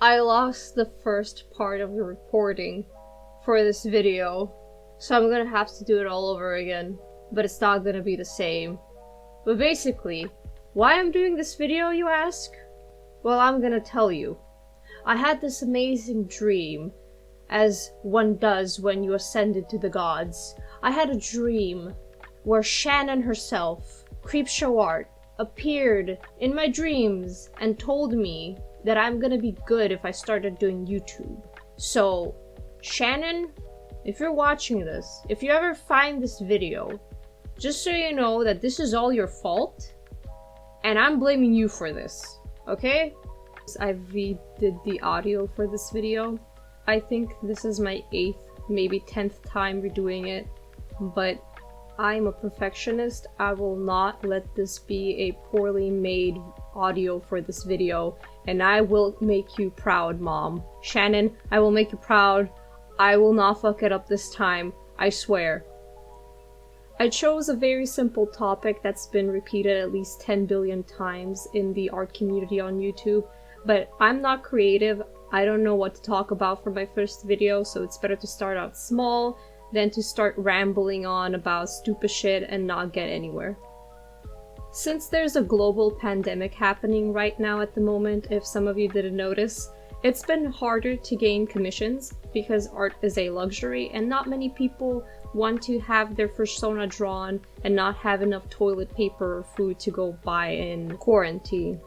I lost the first part of the recording for this video, so I'm gonna have to do it all over again, but it's not gonna be the same. But basically, why I'm doing this video, you ask? Well, I'm gonna tell you. I had this amazing dream, as one does when you ascended to the gods. I had a dream where Shannon herself, CreepShow art, appeared in my dreams and told me that I'm gonna be good if I started doing YouTube. So, Shannon, if you're watching this, if you ever find this video, just so you know that this is all your fault, and I'm blaming you for this, okay? I redid the audio for this video. I think this is my 8th, maybe 10th time redoing it, but I'm a perfectionist. I will not let this be a poorly made audio for this video, and I will make you proud, Mom. Shannon, I will make you proud. I will not fuck it up this time, I swear. I chose a very simple topic that's been repeated at least 10 billion times in the art community on YouTube, but I'm not creative. I don't know what to talk about for my first video, so it's better to start out small than to start rambling on about stupid shit and not get anywhere. Since there's a global pandemic happening right now at the moment, if some of you didn't notice, it's been harder to gain commissions because art is a luxury and not many people want to have their persona drawn and not have enough toilet paper or food to go buy in quarantine.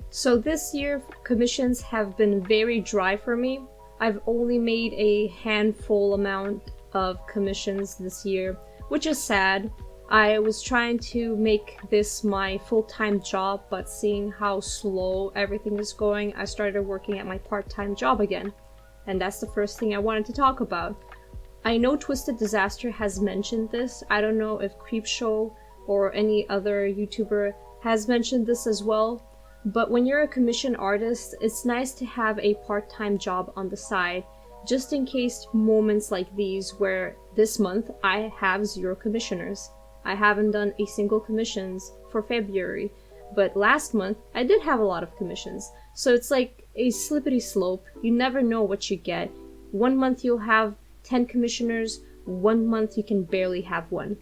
So this year, commissions have been very dry for me. I've only made a handful amount of commissions this year, which is sad. I was trying to make this my full-time job, but seeing how slow everything is going, I started working at my part-time job again. And that's the first thing I wanted to talk about. I know Twisted Disaster has mentioned this. I don't know if CreepShow or any other YouTuber has mentioned this as well. But when you're a commission artist, it's nice to have a part-time job on the side, just in case moments like these where this month I have 0 commissioners. I haven't done a single commissions for February, but last month I did have a lot of commissions. So it's like a slippery slope. You never know what you get. One month you'll have 10 commissioners, one month you can barely have one.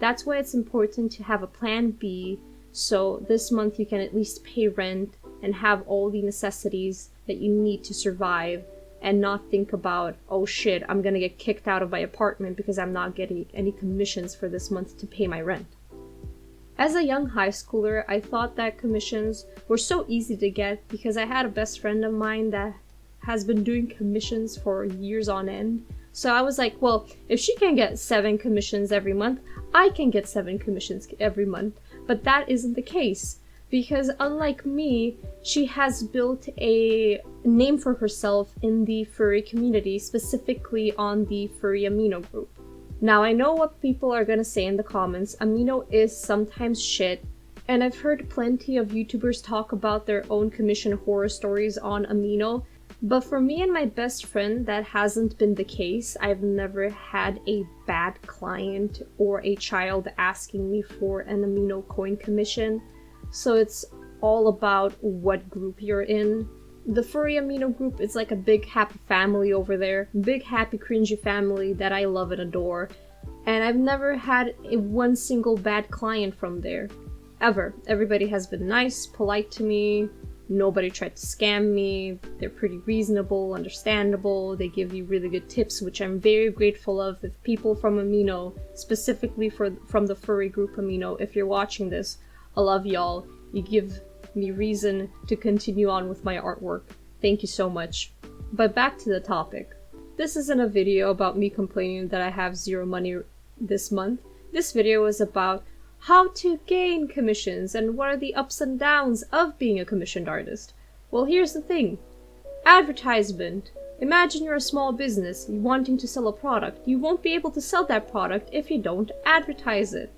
That's why it's important to have a plan B, so this month you can at least pay rent and have all the necessities that you need to survive and not think about, oh shit, I'm gonna get kicked out of my apartment because I'm not getting any commissions for this month to pay my rent. As a young high schooler, I thought that commissions were so easy to get because I had a best friend of mine that has been doing commissions for years on end. So I was like, well, if she can get 7 commissions every month, I can get 7 commissions every month. But that isn't the case, because unlike me, she has built a name for herself in the furry community, specifically on the furry amino group. Now I know what people are gonna say in the comments. Amino is sometimes shit, and I've heard plenty of YouTubers talk about their own commission horror stories on amino. But for me and my best friend, that hasn't been the case. I've never had a bad client or a child asking me for an amino coin commission. So it's all about what group you're in. The furry amino group is like a big happy family over there. Big happy cringy family that I love and adore. And I've never had one single bad client from there. Ever. Everybody has been nice, polite to me. Nobody tried to scam me. They're pretty reasonable, understandable. They give you really good tips, which I'm very grateful of. If people from Amino, specifically from the furry group Amino, if you're watching this, I love y'all. You give me reason to continue on with my artwork. Thank you so much. But back to the topic. This isn't a video about me complaining that I have 0 money this month. This video is about how to gain commissions and what are the ups and downs of being a commissioned artist. Well, here's the thing. Advertisement. Imagine you're a small business wanting to sell a product. You won't be able to sell that product if you don't advertise it.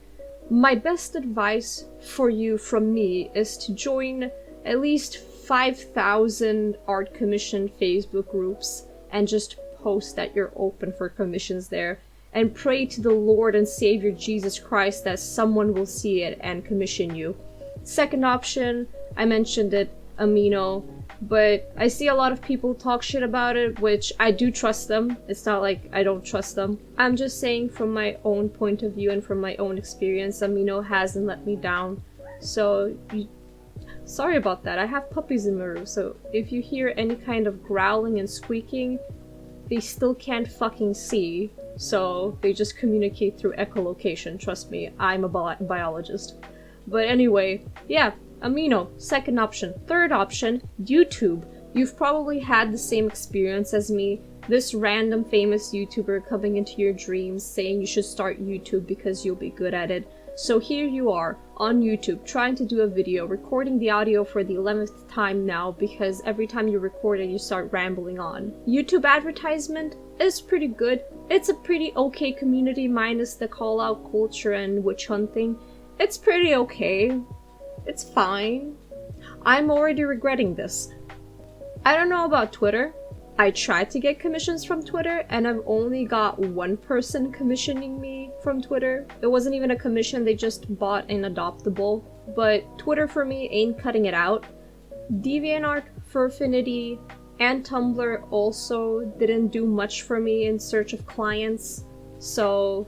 My best advice for you from me is to join at least 5,000 art commission Facebook groups and just post that you're open for commissions there. And pray to the Lord and Savior Jesus Christ that someone will see it and commission you. Second option, I mentioned it Amino, but I see a lot of people talk shit about it, which I do trust them. It's not like I don't trust them. I'm just saying from my own point of view and from my own experience, Amino hasn't let me down. So, sorry about that. I have puppies in my room, so if you hear any kind of growling and squeaking, they still can't fucking see, so they just communicate through echolocation. Trust me, I'm a biologist. But anyway, yeah, Amino, second option. Third option, YouTube. You've probably had the same experience as me. This random famous YouTuber coming into your dreams saying you should start YouTube because you'll be good at it. So here you are, on YouTube, trying to do a video, recording the audio for the 11th time now because every time you record it, you start rambling on. YouTube advertisement is pretty good. It's a pretty okay community minus the call-out culture and witch hunting. It's pretty okay. It's fine. I'm already regretting this. I don't know about Twitter. I tried to get commissions from Twitter, and I've only got one person commissioning me from Twitter. It wasn't even a commission, they just bought an adoptable. But Twitter for me ain't cutting it out. DeviantArt, Furfinity, and Tumblr also didn't do much for me in search of clients. So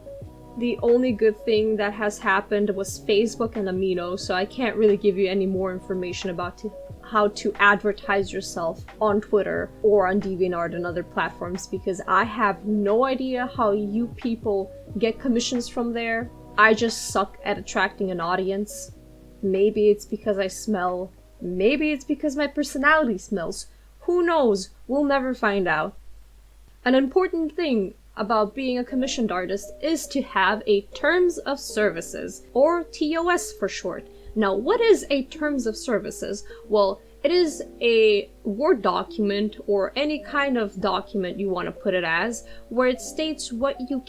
the only good thing that has happened was Facebook and Amino, so I can't really give you any more information about how to advertise yourself on Twitter or on DeviantArt and other platforms because I have no idea how you people get commissions from there. I just suck at attracting an audience. Maybe it's because I smell. Maybe it's because my personality smells. Who knows? We'll never find out. An important thing about being a commissioned artist is to have a Terms of Services, or TOS for short. Now, what is a Terms of Services? Well, it is a Word document, or any kind of document you want to put it as, where it states what you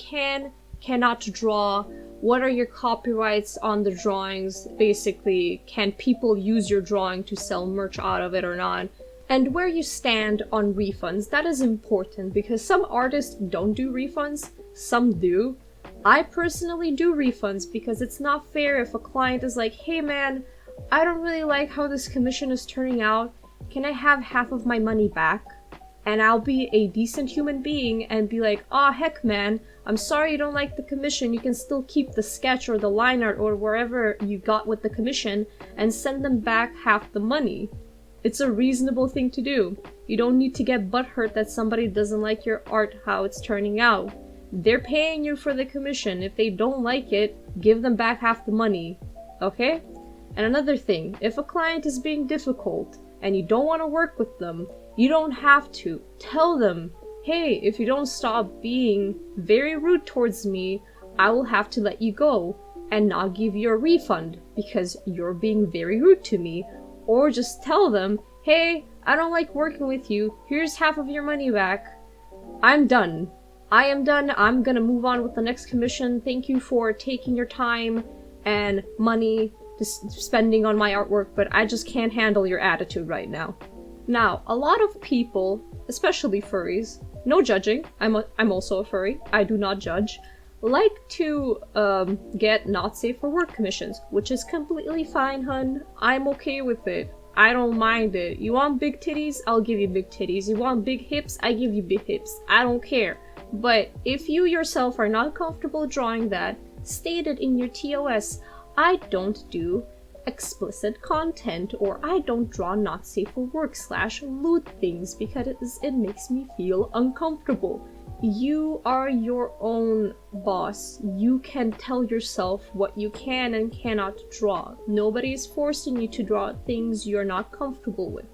cannot draw, what are your copyrights on the drawings, basically, can people use your drawing to sell merch out of it or not, and where you stand on refunds. That is important, because some artists don't do refunds, some do. I personally do refunds because it's not fair if a client is like, hey man, I don't really like how this commission is turning out, can I have half of my money back? And I'll be a decent human being and be like, aw heck man, I'm sorry you don't like the commission, you can still keep the sketch or the line art or wherever you got with the commission and send them back half the money. It's a reasonable thing to do. You don't need to get butthurt that somebody doesn't like your art, how it's turning out. They're paying you for the commission. If they don't like it, give them back half the money. Okay? And another thing, if a client is being difficult and you don't want to work with them, you don't have to. Tell them, hey, if you don't stop being very rude towards me, I will have to let you go and not give you a refund because you're being very rude to me. Or just tell them, hey, I don't like working with you, here's half of your money back. I'm done. I am done, I'm gonna move on with the next commission. Thank you for taking your time and money to spending on my artwork, but I just can't handle your attitude right now. Now, a lot of people, especially furries, no judging, I'm also a furry, I do not judge, like to get not safe for work commissions, which is completely fine, hun. I'm okay with it. I don't mind it. You want big titties? I'll give you big titties. You want big hips? I give you big hips. I don't care. But if you yourself are not comfortable drawing that, state it in your TOS. I don't do explicit content, or I don't draw not safe for work / lewd things because it makes me feel uncomfortable. You are your own boss. You can tell yourself what you can and cannot draw. Nobody is forcing you to draw things you're not comfortable with.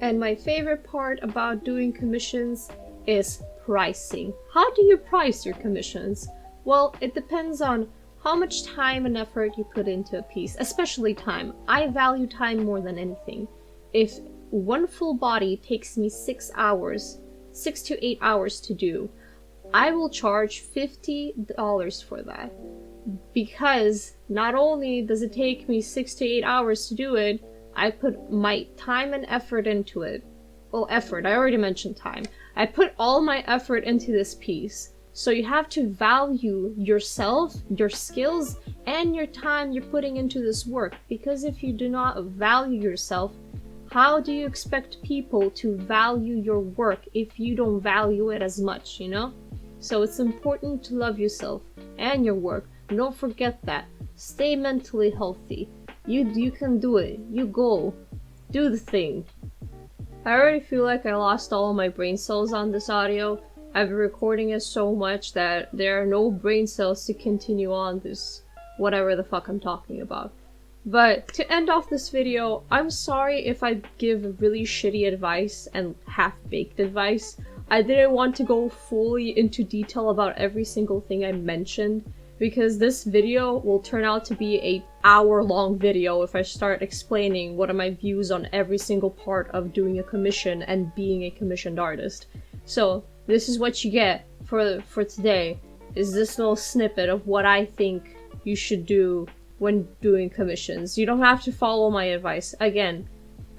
And my favorite part about doing commissions is pricing. How do you price your commissions? Well, it depends on how much time and effort you put into a piece, especially time. I value time more than anything. If one full body takes me 6 to 8 hours to do, I will charge $50 for that. Because not only does it take me 6 to 8 hours to do it, I put my time and effort into it. Well, effort, I already mentioned time. I put all my effort into this piece. So you have to value yourself, your skills, and your time you're putting into this work. Because if you do not value yourself, How do you expect people to value your work if you don't value it as much, you know? So it's important to love yourself and your work. Don't forget that. Stay mentally healthy. You can do it. You go. Do the thing. I already feel like I lost all of my brain cells on this audio. I've been recording it so much that there are no brain cells to continue on this whatever the fuck I'm talking about. But to end off this video, I'm sorry if I give really shitty advice and half-baked advice. I didn't want to go fully into detail about every single thing I mentioned, because this video will turn out to be an hour-long video if I start explaining what are my views on every single part of doing a commission and being a commissioned artist. So this is what you get for today, is this little snippet of what I think you should do when doing commissions. You don't have to follow my advice. Again,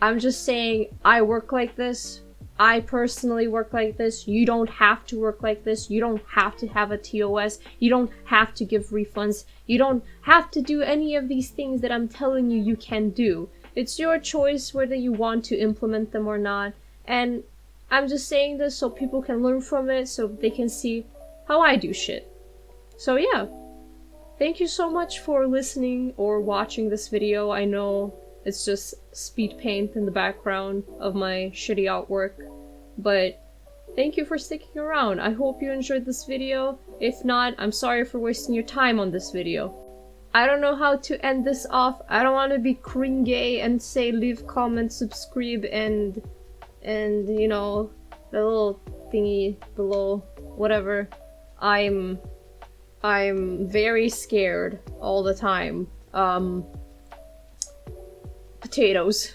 I'm just saying I work like this. I personally work like this. You don't have to work like this. You don't have to have a TOS. You don't have to give refunds. You don't have to do any of these things that I'm telling you you can do. It's your choice whether you want to implement them or not. And I'm just saying this so people can learn from it, so they can see how I do shit. So yeah. Thank you so much for listening or watching this video. I know it's just speed paint in the background of my shitty artwork, but thank you for sticking around. I hope you enjoyed this video. If not, I'm sorry for wasting your time on this video. I don't know how to end this off. I don't want to be cringy and say leave comments, subscribe, and you know, the little thingy below, whatever. I'm very scared all the time. Potatoes.